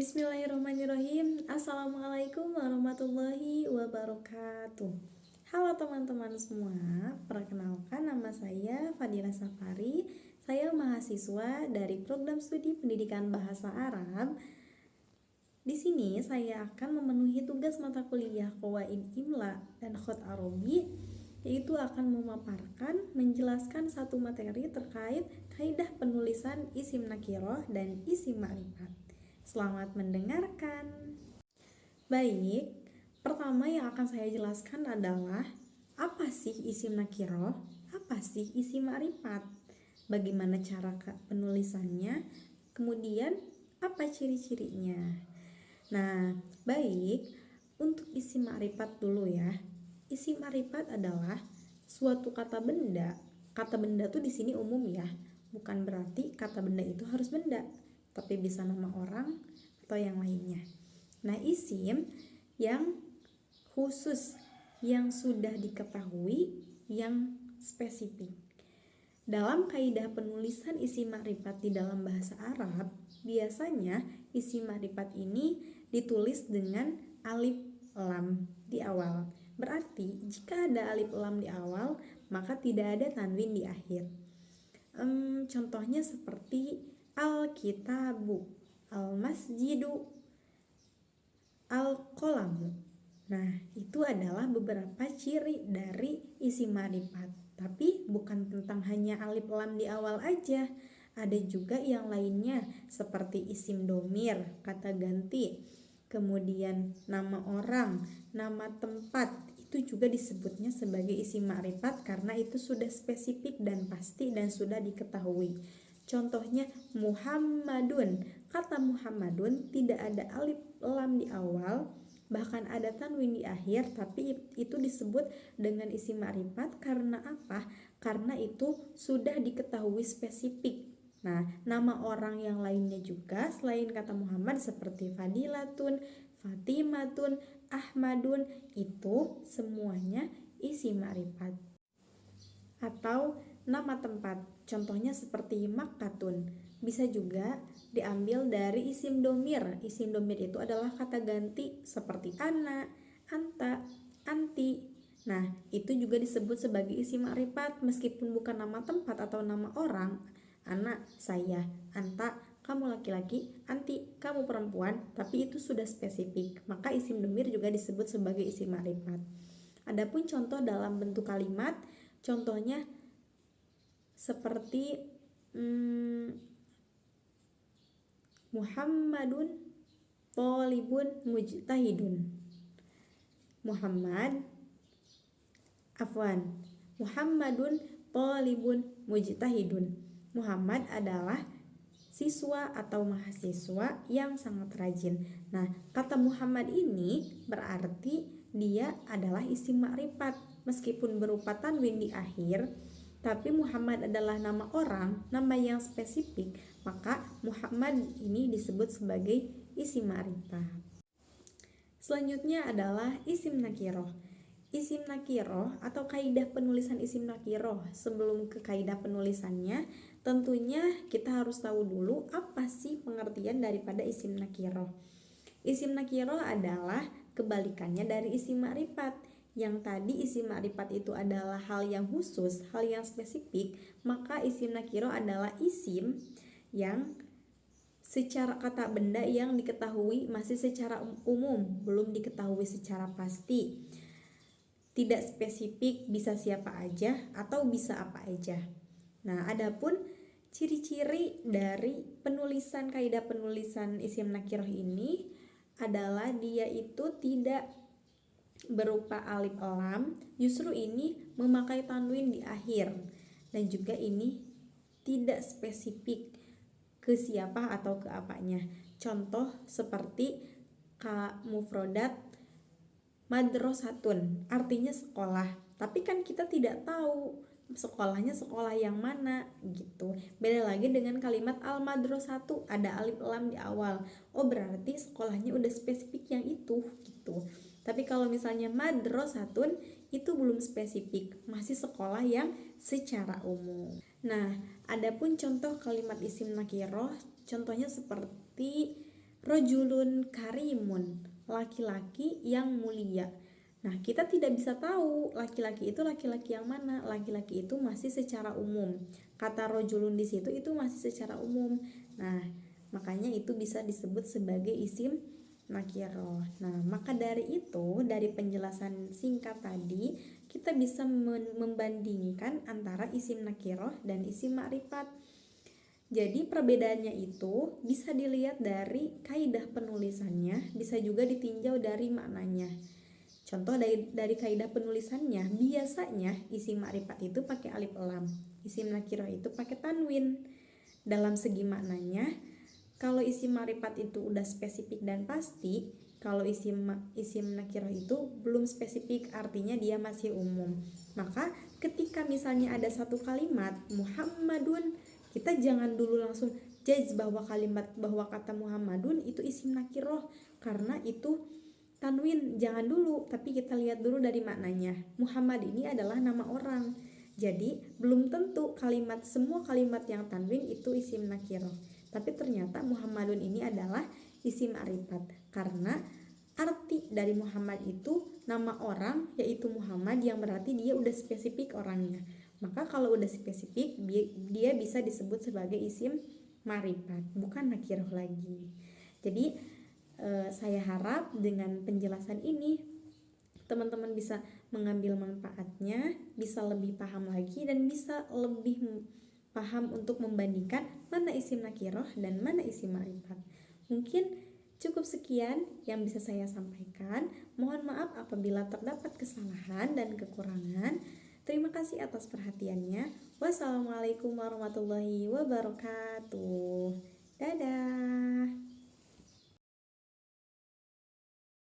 Bismillahirrahmanirrahim. Assalamualaikum warahmatullahi wabarakatuh. Halo teman-teman semua, perkenalkan nama saya Fadila Safari. Saya mahasiswa dari program studi pendidikan bahasa Arab. Di sini saya akan memenuhi tugas mata kuliah Qawaid Imla dan Khot Arabi, yaitu akan memaparkan, menjelaskan satu materi terkait kaidah penulisan isim nakiroh dan isim ma'rifat. Selamat mendengarkan. Baik, pertama yang akan saya jelaskan adalah apa sih isim nakiroh, apa sih isim ma'rifat, bagaimana cara penulisannya, kemudian apa ciri-cirinya. Nah, baik, untuk isim ma'rifat dulu ya. Isim ma'rifat adalah suatu kata benda. Kata benda tuh di sini umum ya, bukan berarti kata benda itu harus benda, tapi bisa nama orang atau yang lainnya. Nah, isim yang khusus, yang sudah diketahui, yang spesifik. Dalam kaidah penulisan isim ma'rifat di dalam bahasa Arab, biasanya isim ma'rifat ini ditulis dengan alif lam di awal. Berarti jika ada alif lam di awal, maka tidak ada tanwin di akhir. Contohnya seperti al-kitabu, al-masjidu, al-qalamu. Nah, itu adalah beberapa ciri dari isim ma'rifat. Tapi bukan tentang hanya alif lam di awal aja. Ada juga yang lainnya seperti isim domir, kata ganti. Kemudian nama orang, nama tempat, itu juga disebutnya sebagai isim ma'rifat karena itu sudah spesifik dan pasti dan sudah diketahui. Contohnya Muhammadun. Kata Muhammadun tidak ada alif lam di awal, bahkan ada tanwin di akhir, tapi itu disebut dengan isim ma'rifat karena apa? Karena itu sudah diketahui spesifik. Nah, nama orang yang lainnya juga selain kata Muhammad seperti Fadilatun, Fatimatun, Ahmadun, itu semuanya isim ma'rifat. Atau nama tempat, contohnya seperti Makkatun, bisa juga diambil dari isim domir. Isim domir itu adalah kata ganti seperti ana, anta, anti. Nah, itu juga disebut sebagai isim ma'rifat meskipun bukan nama tempat atau nama orang. Anak, saya, anta, kamu laki-laki, anti, kamu perempuan, tapi itu sudah spesifik. Maka isim domir juga disebut sebagai isim ma'rifat. Adapun contoh dalam bentuk kalimat, contohnya seperti Muhammadun thalibun mujtahidun. Muhammadun thalibun mujtahidun. Muhammad adalah siswa atau mahasiswa yang sangat rajin. Nah, kata Muhammad ini berarti dia adalah isim ma'rifat meskipun berupa tanwin di akhir, tapi Muhammad adalah nama orang, nama yang spesifik, maka Muhammad ini disebut sebagai isim ma'rifat. Selanjutnya adalah isim nakiroh. Isim nakiroh atau kaidah penulisan isim nakiroh. Sebelum ke kaidah penulisannya, tentunya kita harus tahu dulu apa sih pengertian daripada isim nakiroh. Isim nakiroh adalah kebalikannya dari isim ma'rifat. Yang tadi isim ma'rifat itu adalah hal yang khusus, hal yang spesifik, maka isim nakiroh adalah isim yang secara kata benda yang diketahui masih secara umum, belum diketahui secara pasti. Tidak spesifik, bisa siapa aja atau bisa apa aja. Nah, adapun ciri-ciri dari penulisan kaidah penulisan isim nakiroh ini adalah dia itu tidak berupa alif lam, justru ini memakai tanwin di akhir, dan juga ini tidak spesifik ke siapa atau ke apanya. Contoh seperti mufrodat madrasatun, artinya sekolah, tapi kan kita tidak tahu sekolahnya sekolah yang mana gitu. Beda lagi dengan kalimat al-madrasatu, ada alif lam di awal. Oh, berarti sekolahnya udah spesifik yang itu gitu. Tapi kalau misalnya madrasatun itu belum spesifik, masih sekolah yang secara umum. Nah, adapun contoh kalimat isim nakiroh, contohnya seperti rojulun karimun, laki-laki yang mulia. Nah, kita tidak bisa tahu laki-laki itu laki-laki yang mana. Laki-laki itu masih secara umum. Kata rojulun di situ itu masih secara umum. Nah, makanya itu bisa disebut sebagai isim nakiroh. Nah, maka dari itu, dari penjelasan singkat tadi, kita bisa membandingkan antara isim nakiroh dan isim makrifat. Jadi perbedaannya itu bisa dilihat dari kaidah penulisannya, bisa juga ditinjau dari maknanya. Contoh dari kaidah penulisannya, biasanya isim makrifat itu pakai alif lam, isim nakirah itu pakai tanwin. Dalam segi maknanya, kalau isim makrifat itu udah spesifik dan pasti, kalau isim nakirah itu belum spesifik, artinya dia masih umum. Maka ketika misalnya ada satu kalimat Muhammadun, kita jangan dulu langsung judge bahwa kata Muhammadun itu isim nakirah karena itu tanwin, jangan dulu, tapi kita lihat dulu dari maknanya. Muhammad ini adalah nama orang. Jadi belum tentu semua kalimat yang tanwin itu isim nakirah. Tapi ternyata Muhammadun ini adalah isim ma'rifat karena arti dari Muhammad itu nama orang, yaitu Muhammad, yang berarti dia udah spesifik orangnya. Maka kalau udah spesifik, dia bisa disebut sebagai isim ma'rifat, bukan nakirah lagi. Jadi saya harap dengan penjelasan ini teman-teman bisa mengambil manfaatnya, bisa lebih paham lagi, dan bisa lebih paham untuk membandingkan mana isim nakirah dan mana isim ma'rifat. Mungkin cukup sekian yang bisa saya sampaikan. Mohon maaf apabila terdapat kesalahan dan kekurangan. Terima kasih atas perhatiannya. Wassalamualaikum warahmatullahi wabarakatuh. Dadah.